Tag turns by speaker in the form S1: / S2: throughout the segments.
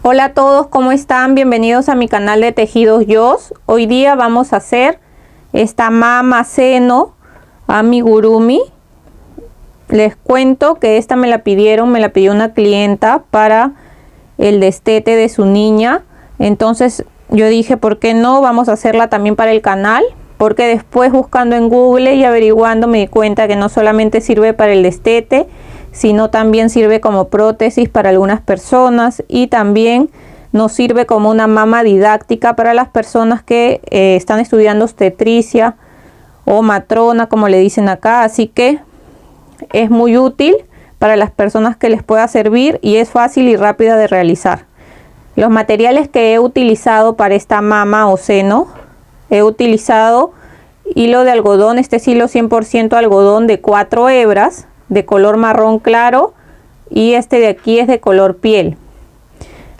S1: Hola a todos, ¿cómo están? Bienvenidos a mi canal de Tejidos Yos. Hoy día vamos a hacer esta mama seno amigurumi. Les cuento que esta me la pidió una clienta para el destete de su niña. Entonces yo dije, ¿por qué no? Vamos a hacerla también para el canal. Porque después buscando en Google y averiguando me di cuenta que no solamente sirve para el destete, sino también sirve como prótesis para algunas personas y también nos sirve como una mama didáctica para las personas que están estudiando obstetricia o matrona, como le dicen acá. Así que es muy útil para las personas que les pueda servir y es fácil y rápida de realizar. Los materiales que he utilizado para esta mama o seno, he utilizado hilo de algodón, este es hilo 100% algodón de 4 hebras de color marrón claro y este de aquí es de color piel.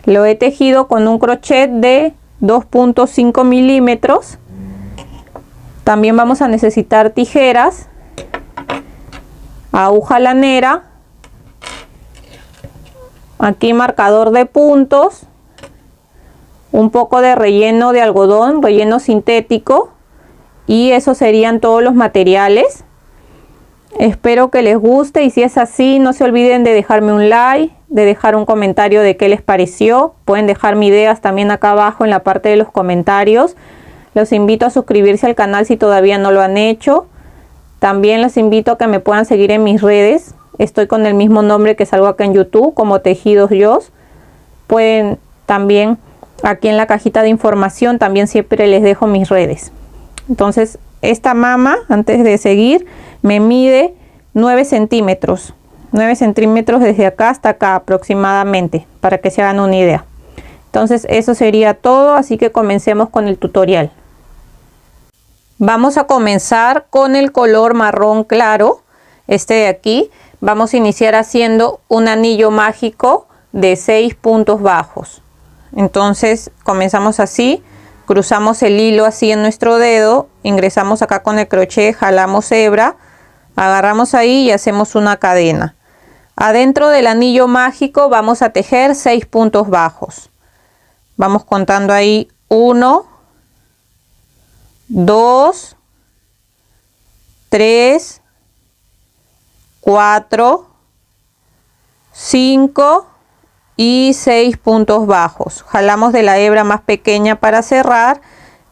S1: Lo he tejido con un crochet de 2.5 milímetros. También vamos a necesitar tijeras, aguja lanera, aquí marcador de puntos, un poco de relleno de algodón, relleno sintético, y esos serían todos los materiales. Espero que les guste y si es así no se olviden de dejarme un like, de dejar un comentario de qué les pareció. Pueden dejarme ideas también acá abajo en la parte de los comentarios. Los invito a suscribirse al canal si todavía no lo han hecho. También los invito a que me puedan seguir en mis redes. Estoy con el mismo nombre que salgo acá en YouTube como Tejidos Yos. Pueden también aquí en la cajita de información también siempre les dejo mis redes. Entonces esta mama, antes de seguir, me mide 9 centímetros. 9 centímetros desde acá hasta acá aproximadamente, para que se hagan una idea. Entonces eso sería todo, así que comencemos con el tutorial. Vamos a comenzar con el color marrón claro, este de aquí. Vamos a iniciar haciendo un anillo mágico de 6 puntos bajos. Entonces comenzamos así. Cruzamos el hilo así en nuestro dedo, ingresamos acá con el crochet, jalamos hebra, agarramos ahí y hacemos una cadena. Adentro del anillo mágico vamos a tejer 6 puntos bajos. Vamos contando ahí 1, 2, 3, 4, 5 y 6 puntos bajos. Jalamos de la hebra más pequeña para cerrar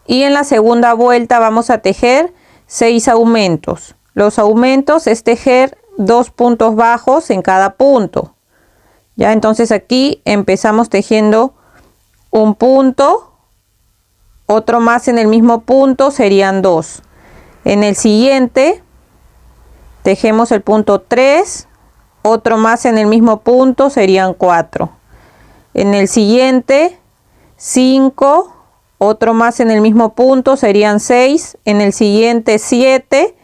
S1: y en la segunda vuelta vamos a tejer 6 aumentos. Los aumentos es tejer 2 puntos bajos en cada punto. Ya, entonces aquí empezamos tejiendo un punto, otro más en el mismo punto, serían 2. En el siguiente tejemos el punto 3, otro más en el mismo punto, serían 4. En el siguiente 5, otro más en el mismo punto, serían 6. En el siguiente 7,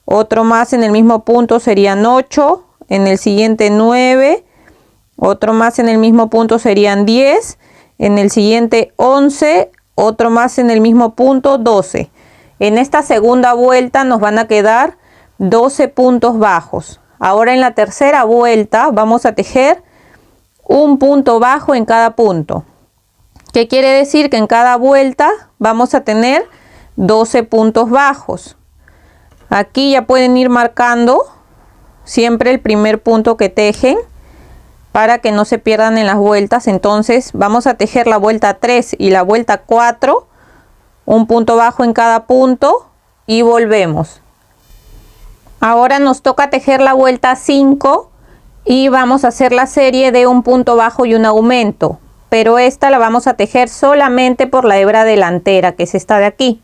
S1: otro más en el mismo punto, serían 8. En el siguiente 9, otro más en el mismo punto, serían 10. En el siguiente 11, otro más en el mismo punto, 12. En esta segunda vuelta nos van a quedar 12 puntos bajos. Ahora en la tercera vuelta vamos a tejer un punto bajo en cada punto. ¿Qué quiere decir? Que en cada vuelta vamos a tener 12 puntos bajos. Aquí ya pueden ir marcando siempre el primer punto que tejen para que no se pierdan en las vueltas. Entonces vamos a tejer la vuelta 3 y la vuelta 4, un punto bajo en cada punto y volvemos. Ahora nos toca tejer la vuelta 5 y vamos a hacer la serie de un punto bajo y un aumento, pero esta la vamos a tejer solamente por la hebra delantera, que es esta de aquí.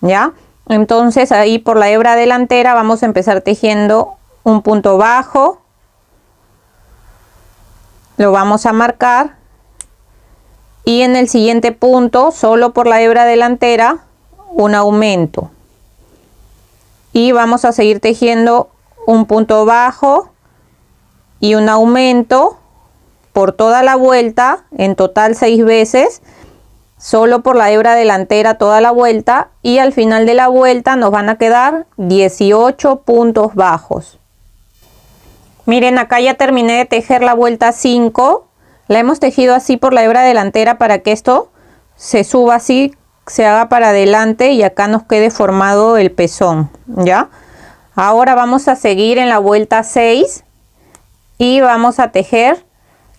S1: ¿Ya? Entonces ahí por la hebra delantera vamos a empezar tejiendo un punto bajo, lo vamos a marcar y en el siguiente punto solo por la hebra delantera un aumento y vamos a seguir tejiendo un punto bajo y un aumento por toda la vuelta, en total 6 veces, solo por la hebra delantera toda la vuelta, y al final de la vuelta nos van a quedar 18 puntos bajos. Miren, acá ya terminé de tejer la vuelta 5, La hemos tejido así por la hebra delantera para que esto se suba así, se haga para adelante y acá nos quede formado el pezón, ¿ya? Ahora vamos a seguir en la vuelta 6 y vamos a tejer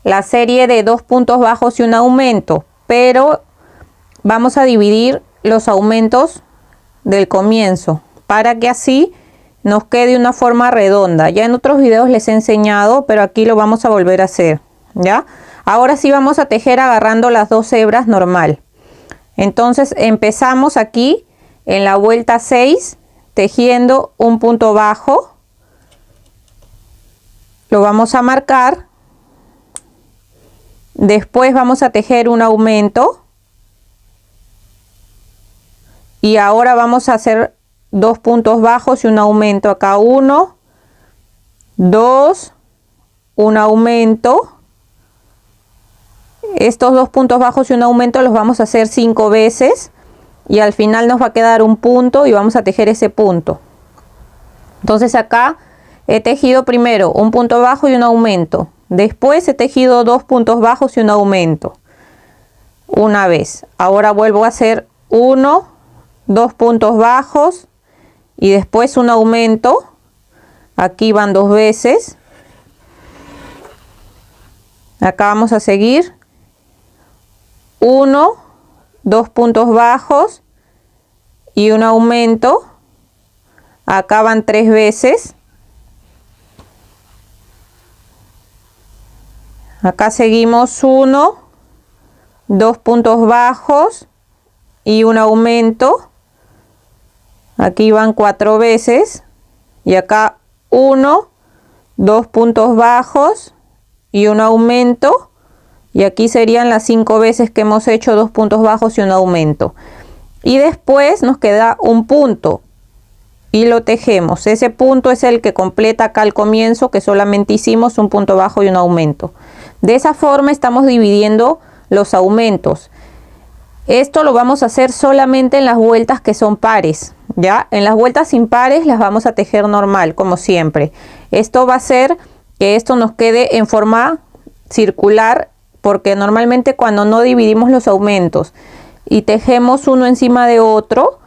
S1: la serie de 2 puntos bajos y un aumento, pero vamos a dividir los aumentos del comienzo para que así nos quede una forma redonda. Ya en otros videos les he enseñado, pero aquí lo vamos a volver a hacer, ¿ya? Ahora sí vamos a tejer agarrando las 2 hebras normal. Entonces empezamos aquí en la vuelta 6 tejiendo un punto bajo, lo vamos a marcar, después vamos a tejer un aumento y ahora vamos a hacer 2 puntos bajos y un aumento acá, 1, 2, un aumento. Estos 2 puntos bajos y un aumento los vamos a hacer 5 veces y al final nos va a quedar un punto y vamos a tejer ese punto. Entonces acá he tejido primero un punto bajo y un aumento, después he tejido 2 puntos bajos y un aumento una vez. Ahora vuelvo a hacer 1, 2 puntos bajos y después un aumento. Aquí van 2 veces. Acá vamos a seguir 1, 2 puntos bajos y un aumento. Acá van 3 veces. Acá seguimos 1, 2 puntos bajos y un aumento. Aquí van 4 veces y acá 1, 2 puntos bajos y un aumento, y aquí serían las 5 veces que hemos hecho 2 puntos bajos y un aumento. Y después nos queda un punto y lo tejemos. Ese punto es el que completa acá al comienzo, que solamente hicimos un punto bajo y un aumento. De esa forma estamos dividiendo los aumentos. Esto lo vamos a hacer solamente en las vueltas que son pares, ¿ya? En las vueltas impares las vamos a tejer normal, como siempre. Esto va a hacer que esto nos quede en forma circular, porque normalmente cuando no dividimos los aumentos y tejemos uno encima de otro,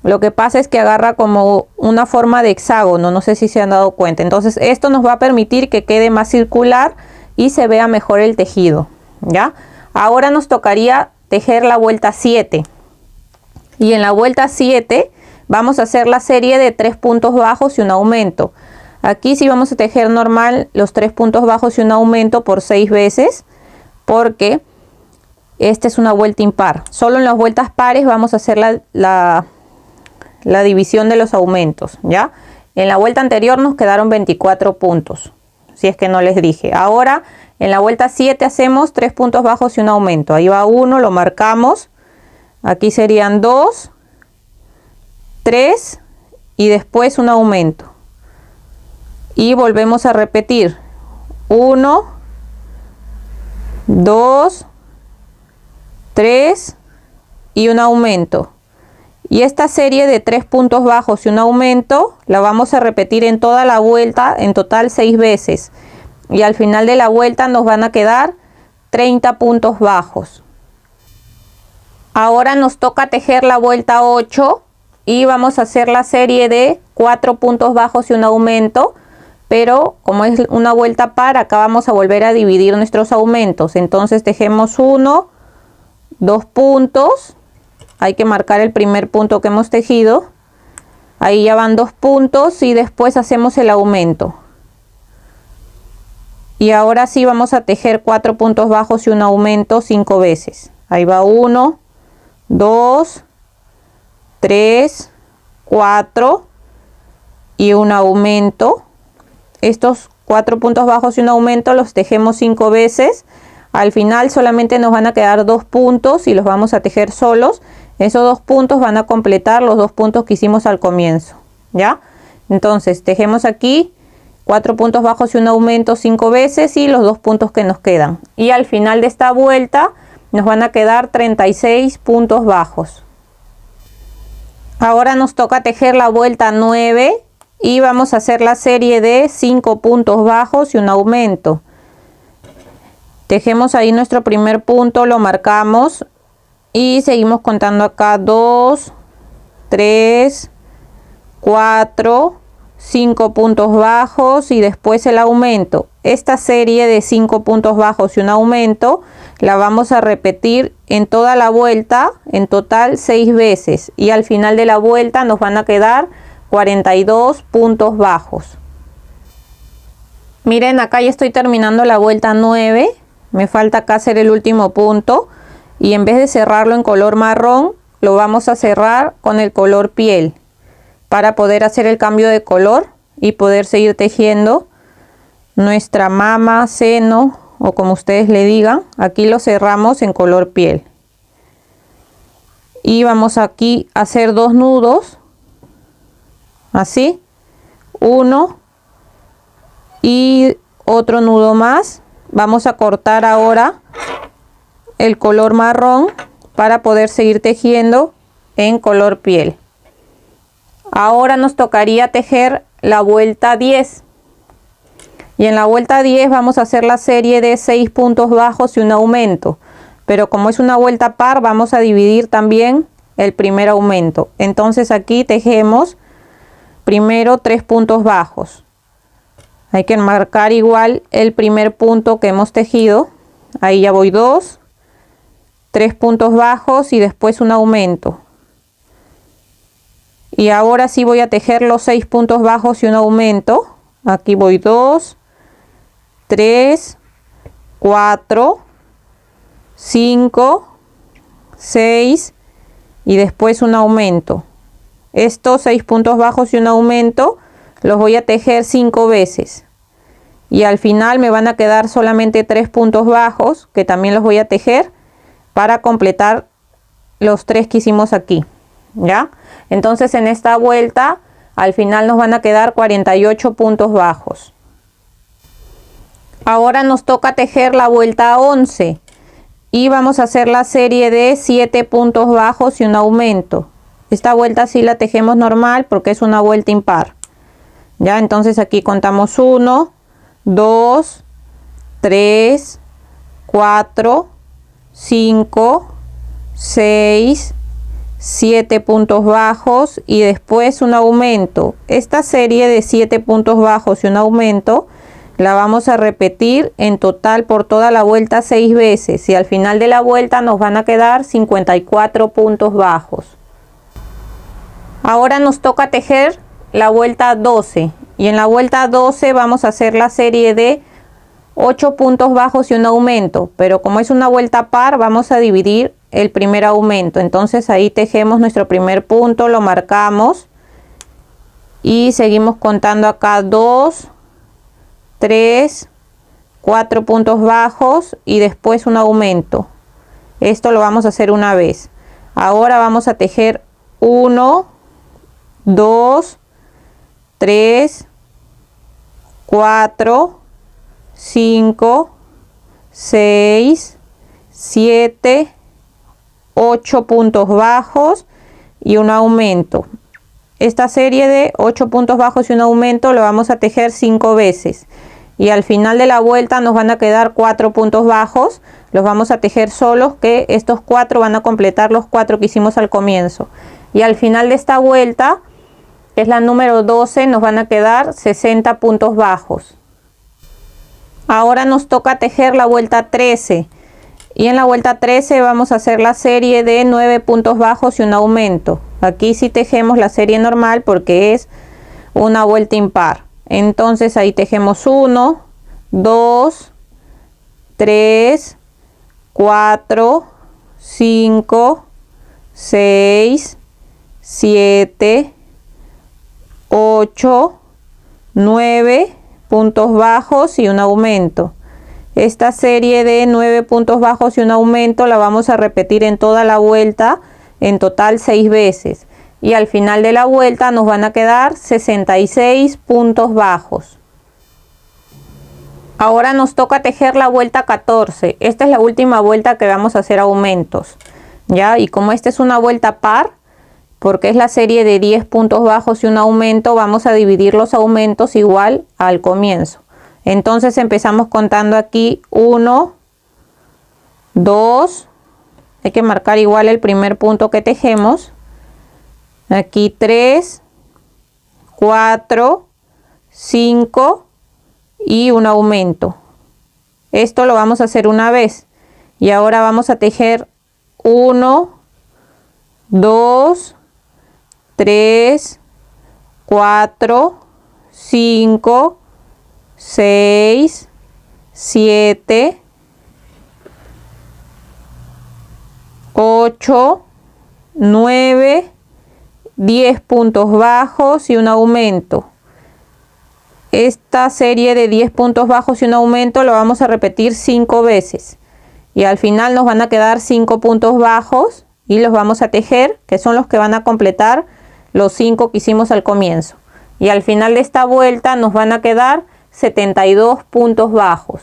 S1: lo que pasa es que agarra como una forma de hexágono, no sé si se han dado cuenta. Entonces esto nos va a permitir que quede más circular y se vea mejor el tejido, ¿ya? Ahora nos tocaría tejer la vuelta 7 y en la vuelta 7 vamos a hacer la serie de 3 puntos bajos y un aumento. Aquí sí vamos a tejer normal los 3 puntos bajos y un aumento por 6 veces, porque esta es una vuelta impar. Solo en las vueltas pares vamos a hacer la división de los aumentos, ¿ya? En la vuelta anterior nos quedaron 24 puntos, si es que no les dije. Ahora en la vuelta 7 hacemos 3 puntos bajos y un aumento. Ahí va 1, lo marcamos. Aquí serían 2, 3 y después un aumento. Y volvemos a repetir. 1, 2, 3 y un aumento. Y esta serie de 3 puntos bajos y un aumento la vamos a repetir en toda la vuelta, en total 6 veces. Y al final de la vuelta nos van a quedar 30 puntos bajos. Ahora nos toca tejer la vuelta 8 y vamos a hacer la serie de 4 puntos bajos y un aumento, pero como es una vuelta par, acá vamos a volver a dividir nuestros aumentos. Entonces tejemos 1, 2 puntos, hay que marcar el primer punto que hemos tejido, ahí ya van 2 puntos y después hacemos el aumento. Y ahora sí vamos a tejer 4 puntos bajos y un aumento 5 veces. Ahí va 1, 2, 3, 4 y un aumento. Estos 4 puntos bajos y un aumento los tejemos 5 veces. Al final solamente nos van a quedar 2 puntos y los vamos a tejer solos. Esos 2 puntos van a completar los 2 puntos que hicimos al comienzo, ¿ya? Entonces tejemos aquí 4 puntos bajos y un aumento 5 veces y los 2 puntos que nos quedan. Y al final de esta vuelta nos van a quedar 36 puntos bajos. Ahora nos toca tejer la vuelta 9 y vamos a hacer la serie de 5 puntos bajos y un aumento. Tejemos ahí nuestro primer punto, lo marcamos y seguimos contando acá 2, 3, 4, 5 puntos bajos y después el aumento. Esta serie de 5 puntos bajos y un aumento la vamos a repetir en toda la vuelta, en total 6 veces, y al final de la vuelta nos van a quedar 42 puntos bajos. Miren, acá ya estoy terminando la vuelta 9, me falta acá hacer el último punto y en vez de cerrarlo en color marrón, lo vamos a cerrar con el color piel para poder hacer el cambio de color y poder seguir tejiendo nuestra mama, seno o como ustedes le digan. Aquí lo cerramos en color piel y vamos aquí a hacer 2 nudos así, uno y otro nudo más. Vamos a cortar ahora el color marrón para poder seguir tejiendo en color piel. Ahora nos tocaría tejer la vuelta 10 y en la vuelta 10 vamos a hacer la serie de 6 puntos bajos y un aumento, pero como es una vuelta par vamos a dividir también el primer aumento. Entonces aquí tejemos primero 3 puntos bajos. Hay que marcar igual el primer punto que hemos tejido. Ahí ya voy 2, 3 puntos bajos y después un aumento. Y ahora sí voy a tejer los 6 puntos bajos y un aumento. Aquí voy 2, 3, 4, 5, 6 y después un aumento. Estos 6 puntos bajos y un aumento los voy a tejer 5 veces. Y al final me van a quedar solamente 3 puntos bajos que también los voy a tejer para completar los 3 que hicimos aquí. ¿Ya? Entonces en esta vuelta al final nos van a quedar 48 puntos bajos. Ahora nos toca tejer la vuelta 11 y vamos a hacer la serie de 7 puntos bajos y un aumento. Esta vuelta sí la tejemos normal porque es una vuelta impar. Ya, entonces aquí contamos 1, 2, 3, 4, 5, 6, 7 puntos bajos y después un aumento. Esta serie de 7 puntos bajos y un aumento la vamos a repetir en total por toda la vuelta 6 veces y al final de la vuelta nos van a quedar 54 puntos bajos. Ahora nos toca tejer la vuelta 12 y en la vuelta 12 vamos a hacer la serie de 8 puntos bajos y un aumento, pero como es una vuelta par vamos a dividir el primer aumento. Entonces ahí tejemos nuestro primer punto, lo marcamos y seguimos contando acá 2, 3, 4 puntos bajos y después un aumento. Esto lo vamos a hacer una vez. Ahora vamos a tejer 1, 2, 3, 4, 5, 6, 7, 8 puntos bajos y un aumento. Esta serie de 8 puntos bajos y un aumento lo vamos a tejer 5 veces y al final de la vuelta nos van a quedar 4 puntos bajos. Los vamos a tejer solos, que estos 4 van a completar los 4 que hicimos al comienzo, y al final de esta vuelta, que es la número 12, nos van a quedar 60 puntos bajos. Ahora nos toca tejer la vuelta 13 y en la vuelta 13 vamos a hacer la serie de 9 puntos bajos y un aumento. Aquí sí tejemos la serie normal porque es una vuelta impar. Entonces ahí tejemos 1, 2, 3, 4, 5, 6, 7, 8, 9 puntos bajos y un aumento. Esta serie de 9 puntos bajos y un aumento la vamos a repetir en toda la vuelta, en total 6 veces. Y al final de la vuelta nos van a quedar 66 puntos bajos. Ahora nos toca tejer la vuelta 14. Esta es la última vuelta que vamos a hacer aumentos. ¿Ya? Y como esta es una vuelta par, porque es la serie de 10 puntos bajos y un aumento, vamos a dividir los aumentos igual al comienzo. Entonces empezamos contando aquí 1, 2, hay que marcar igual el primer punto que tejemos, aquí 3, 4, 5 y un aumento. Esto lo vamos a hacer una vez y ahora vamos a tejer 1, 2, 3, 4, 5, 6, 7, 8, 9, 10 puntos bajos y un aumento. Esta serie de 10 puntos bajos y un aumento lo vamos a repetir 5 veces y al final nos van a quedar 5 puntos bajos y los vamos a tejer, que son los que van a completar los 5 que hicimos al comienzo, y al final de esta vuelta nos van a quedar 72 puntos bajos.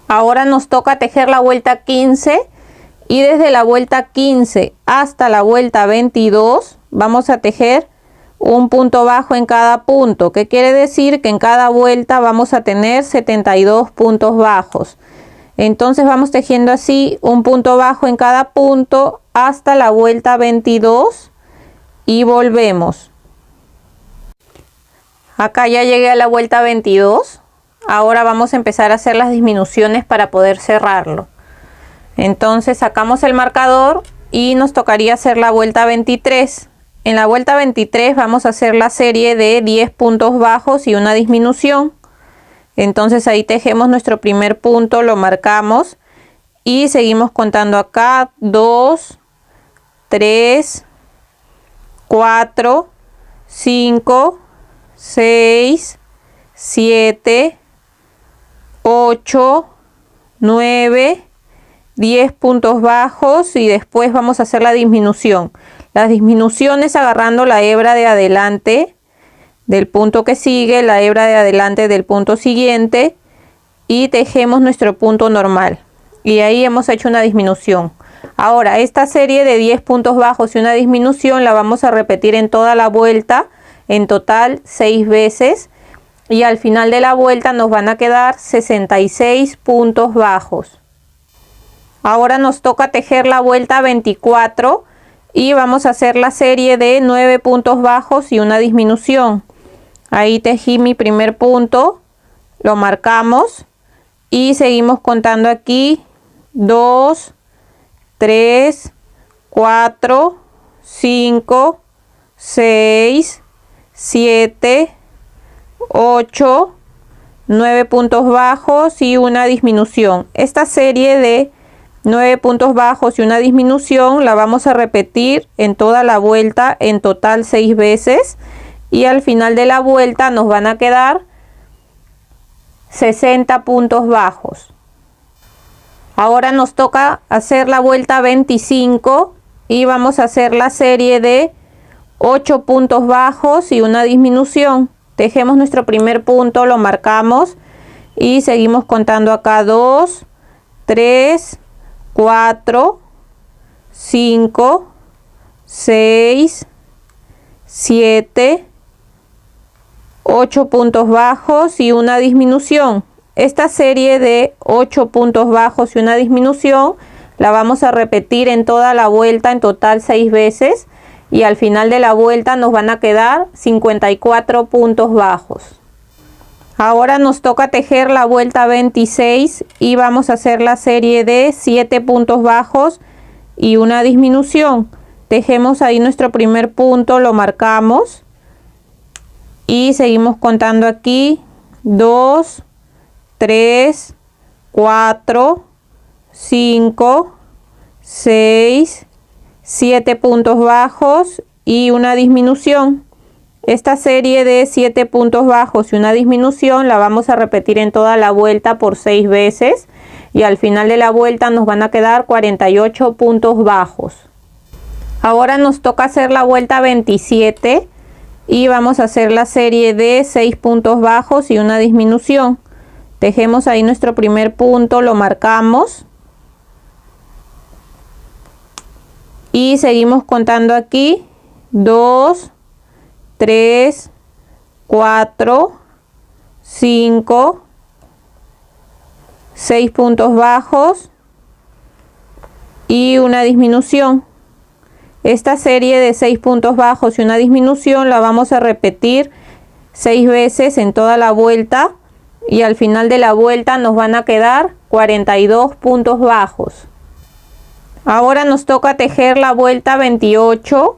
S1: Ahora nos toca tejer la vuelta 15 y desde la vuelta 15 hasta la vuelta 22 vamos a tejer un punto bajo en cada punto, que quiere decir que en cada vuelta vamos a tener 72 puntos bajos. Entonces vamos tejiendo así un punto bajo en cada punto hasta la vuelta 22 y volvemos. Acá ya llegué a la vuelta 22. Ahora vamos a empezar a hacer las disminuciones para poder cerrarlo. Entonces sacamos el marcador y nos tocaría hacer la vuelta 23. En la vuelta 23 vamos a hacer la serie de 10 puntos bajos y una disminución. Entonces ahí tejemos nuestro primer punto, lo marcamos y seguimos contando acá 2, 3, 4, 5, 6, 7, 8, 9, 10 puntos bajos y después vamos a hacer la disminución. Las disminuciones agarrando la hebra de adelante del punto que sigue, la hebra de adelante del punto siguiente y tejemos nuestro punto normal. Y ahí hemos hecho una disminución. Ahora esta serie de 10 puntos bajos y una disminución la vamos a repetir en toda la vuelta, en total 6 veces. Y al final de la vuelta nos van a quedar 66 puntos bajos. Ahora nos toca tejer la vuelta 24 y vamos a hacer la serie de 9 puntos bajos y una disminución. Ahí tejí mi primer punto, lo marcamos y seguimos contando aquí 2, 3, 4, 5, 6, 7, 8, 9 puntos bajos y una disminución. Esta serie de 9 puntos bajos y una disminución la vamos a repetir en toda la vuelta, en total 6 veces, y al final de la vuelta nos van a quedar 60 puntos bajos. Ahora nos toca hacer la vuelta 25 y vamos a hacer la serie de 8 puntos bajos y una disminución. Tejemos nuestro primer punto, lo marcamos y seguimos contando acá 2, 3, 4, 5, 6, 7, 8 puntos bajos y una disminución. Esta serie de 8 puntos bajos y una disminución la vamos a repetir en toda la vuelta, en total 6 veces, y al final de la vuelta nos van a quedar 54 puntos bajos. Ahora nos toca tejer la vuelta 26 y vamos a hacer la serie de 7 puntos bajos y una disminución. Tejemos ahí nuestro primer punto, lo marcamos y seguimos contando aquí 2, 3, 4, 5, 6, 7 puntos bajos y una disminución. Esta serie de 7 puntos bajos y una disminución la vamos a repetir en toda la vuelta por 6 veces y al final de la vuelta nos van a quedar 48 puntos bajos. Ahora nos toca hacer la vuelta 27 y vamos a hacer la serie de 6 puntos bajos y una disminución. Tejemos ahí nuestro primer punto, lo marcamos y seguimos contando aquí 2, 3, 4, 5, 6 puntos bajos y una disminución. Esta serie de 6 puntos bajos y una disminución la vamos a repetir 6 veces en toda la vuelta y al final de la vuelta nos van a quedar 42 puntos bajos. Ahora nos toca tejer la vuelta 28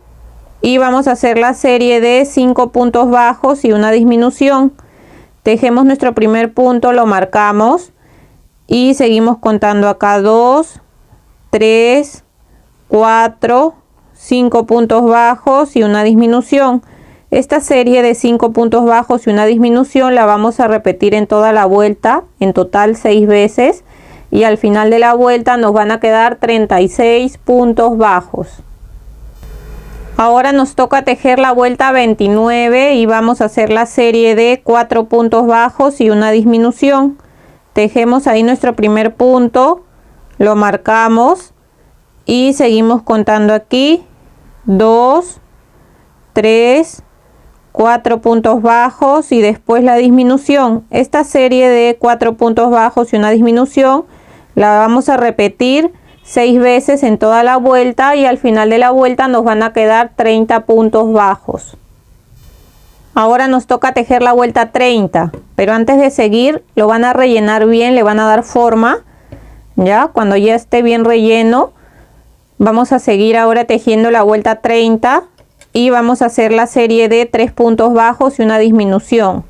S1: y vamos a hacer la serie de 5 puntos bajos y una disminución. Tejemos nuestro primer punto, lo marcamos y seguimos contando acá 2, 3, 4, 5 puntos bajos y una disminución. Esta serie de 5 puntos bajos y una disminución la vamos a repetir en toda la vuelta, en total 6 veces, y al final de la vuelta nos van a quedar 36 puntos bajos. Ahora nos toca tejer la vuelta 29 y vamos a hacer la serie de 4 puntos bajos y una disminución. Tejemos ahí nuestro primer punto, lo marcamos y seguimos contando aquí 2, 3, 4 puntos bajos y después la disminución. Esta serie de 4 puntos bajos y una disminución la vamos a repetir 6 veces en toda la vuelta y al final de la vuelta nos van a quedar 30 puntos bajos. Ahora nos toca tejer la vuelta 30, pero antes de seguir lo van a rellenar bien, le van a dar forma. Ya cuando ya esté bien relleno, vamos a seguir ahora tejiendo la vuelta 30 y vamos a hacer la serie de 3 puntos bajos y una disminución.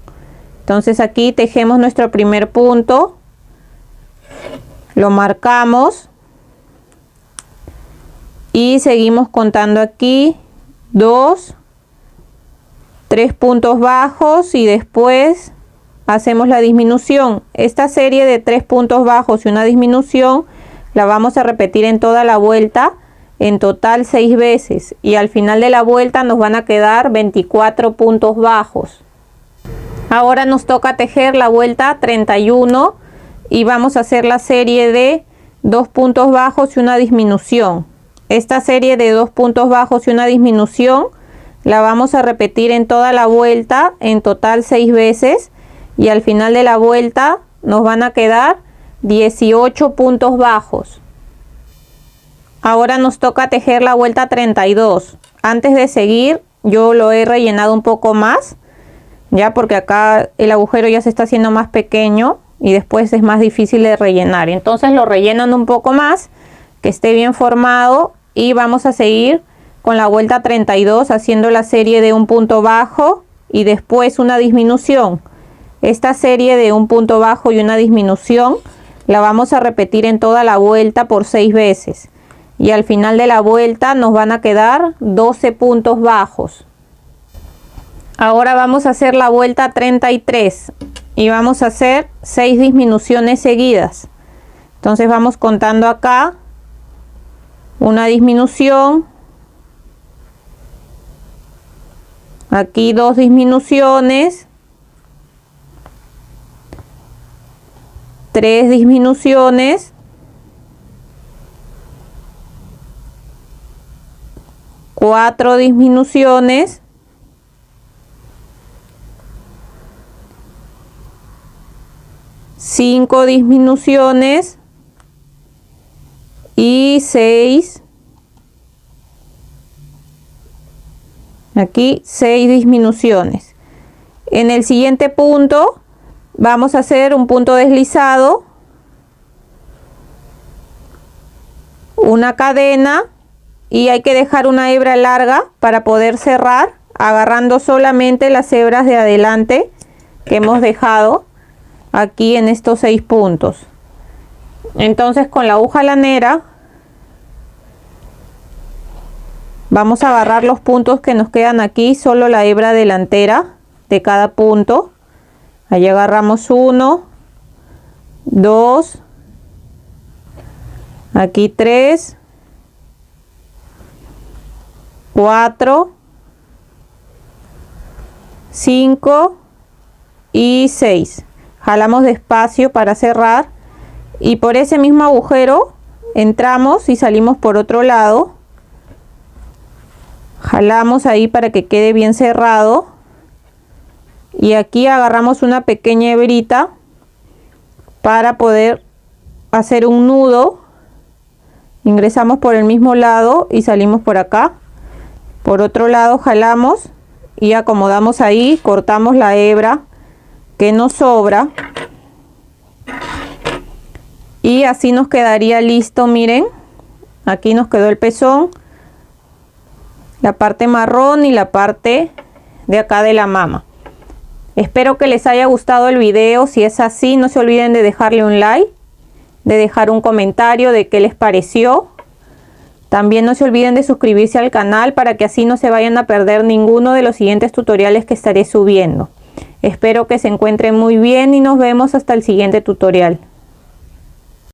S1: Entonces aquí tejemos nuestro primer punto, lo marcamos y seguimos contando aquí 2, 3 puntos bajos y después hacemos la disminución. Esta serie de 3 puntos bajos y una disminución la vamos a repetir en toda la vuelta, en total 6 veces, y al final de la vuelta nos van a quedar 24 puntos bajos. Ahora nos toca tejer la vuelta 31 y vamos a hacer la serie de 2 puntos bajos y una disminución. Esta serie de 2 puntos bajos y una disminución la vamos a repetir en toda la vuelta, en total 6 veces, y al final de la vuelta nos van a quedar 18 puntos bajos. Ahora nos toca tejer la vuelta 32. Antes de seguir yo lo he rellenado un poco más, ya porque acá el agujero ya se está haciendo más pequeño y después es más difícil de rellenar. Entonces lo rellenan un poco más, que esté bien formado, y vamos a seguir con la vuelta 32 haciendo la serie de un punto bajo y después una disminución. Esta serie de un punto bajo y una disminución la vamos a repetir en toda la vuelta por 6 veces y al final de la vuelta nos van a quedar 12 puntos bajos. Ahora vamos a hacer la vuelta 33 y vamos a hacer 6 disminuciones seguidas. Entonces vamos contando acá una disminución, aquí 2 disminuciones, 3 disminuciones, 4 disminuciones, 5 disminuciones y 6. Aquí 6 disminuciones. En el siguiente punto vamos a hacer un punto deslizado, una cadena, y hay que dejar una hebra larga para poder cerrar, agarrando solamente las hebras de adelante que hemos dejado aquí en estos 6 puntos. Entonces con la aguja lanera vamos a agarrar los puntos que nos quedan aquí, solo la hebra delantera de cada punto. Ahí agarramos 1, 2, aquí 3, 4, 5 y 6. Jalamos despacio para cerrar y por ese mismo agujero entramos y salimos por otro lado. Jalamos ahí para que quede bien cerrado y aquí agarramos una pequeña hebrita para poder hacer un nudo Ingresamos por el mismo lado y salimos por acá. Por otro lado jalamos y acomodamos ahí, cortamos la hebra que nos sobra. Y así nos quedaría listo, miren. Aquí nos quedó el pezón, la parte marrón y la parte de acá de la mama. Espero que les haya gustado el video. Si es así, no se olviden de dejarle un like, de dejar un comentario de qué les pareció. También no se olviden de suscribirse al canal para que así no se vayan a perder ninguno de los siguientes tutoriales que estaré subiendo. Espero que se encuentren muy bien y nos vemos hasta el siguiente tutorial.